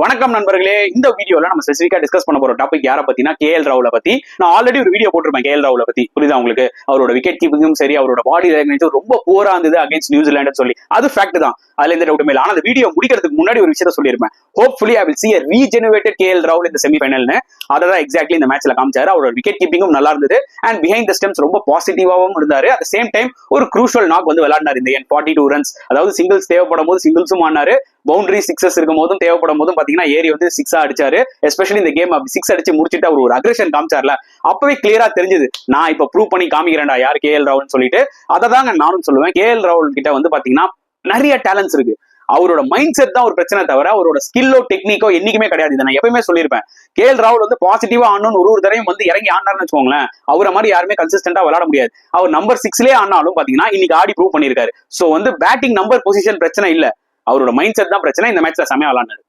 வணக்கம் நண்பர்களே. இந்த வீடியோல நம்ம ஸ்பெசிஃபிக்கா டிஸ்கஸ் பண்ண போற டாபிக் யாரை பத்தினா கேஎல் ராகுல பத்தி. நான் ஆல்ரெடி ஒரு வீடியோ போட்டிருப்பேன் கேஎல் ராகுல பத்தி. புரியுதா உங்களுக்கு? அவரோட விக்கெட் கீப்பிங்கும் சரி, அவரோட பாடி லாங்குவேஜ் ரொம்ப போரா இருந்தது அகைன்ஸ்ட் நியூசிலாந்து சொல்லி. அது ஃபேக்ட் தான், அதுல எந்த டவுட் இல்லை. ஆனா அந்த வீடியோ முடிக்கிறதுக்கு முன்னாடி ஒரு விஷயத்த சொல்லியிருப்பேன். Hopefully I will see a regenerated KL ராகுல் இந்த செமிஃபைனல்னு. அதான் எக்ஸாக்ட்லி இந்த மேட்ச்ல காமிச்சாரு. அவரோட விக்கெட் கீப்பிங்கும் நல்லா இருந்தது அண்ட் பிஹைண்ட் த ஸ்டெம்ஸ் ரொம்ப பாசிட்டிவாவும் இருந்தாரு. அட் சேம் டைம் ஒரு குரூஷியல் நாக் வந்து விளையாடினார் இந்த 42 ரன்ஸ். அதாவது சிங்கிள்ஸ் தேவைப்படும் போது சிங்கிள்ஸும் ஆனாரு, பவுண்டரி சிக்ஸஸ் இருக்கும் போதும் தேவைப்படும் போதும் பாத்தீங்கன்னா ஏரி வந்து சிக்ஸா அடிச்சாரு. எஸ்பெஷலி இந்த கேம் அப்படி சிக்ஸ் அடிச்சு முடிச்சுட்டு அவர் ஒரு அக்ரெஷன் காமிச்சார்ல, அப்பவே கிளியரா தெரிஞ்சது நான் இப்ப ப்ரூவ் பண்ணி காமிக்கிறேன்டா யார் கேஎல் ராகுல் சொல்லிட்டு. அதை தாங்க நானும் சொல்லுவேன். கேஎல் ராகுல் கிட்ட வந்து பாத்தீங்கன்னா நிறைய டேலண்ட்ஸ் இருக்கு. அவரோட மைண்ட் செட் தான் ஒரு பிரச்சனை தவிர அவரோட ஸ்கில்லோ டெக்னிக்கோ என்னைக்குமே கிடையாது. இதை நான் எப்பயுமே சொல்லியிருப்பேன். கேஎல் ராகுல் வந்து பாசிட்டிவா ஆடணும்னு ஒரு தடவையும் வந்து இறங்கி ஆடினார்னு வச்சுக்கோங்களேன், அவரை மாதிரி யாருமே கன்சிஸ்டன்டா விளையாட முடியாது. அவர் நம்பர் 6லயே ஆனாலும் பாத்தீங்கன்னா இன்னைக்கு ஆடி ப்ரூவ் பண்ணிருக்காரு. சோ வந்து பேட்டிங் நம்பர் பொசிஷன் பிரச்சனை இல்ல, அவரோட மைண்ட் செட் தான் பிரச்சனை. இந்த மேட்ச்ல செமையா விளையாடுனாரு.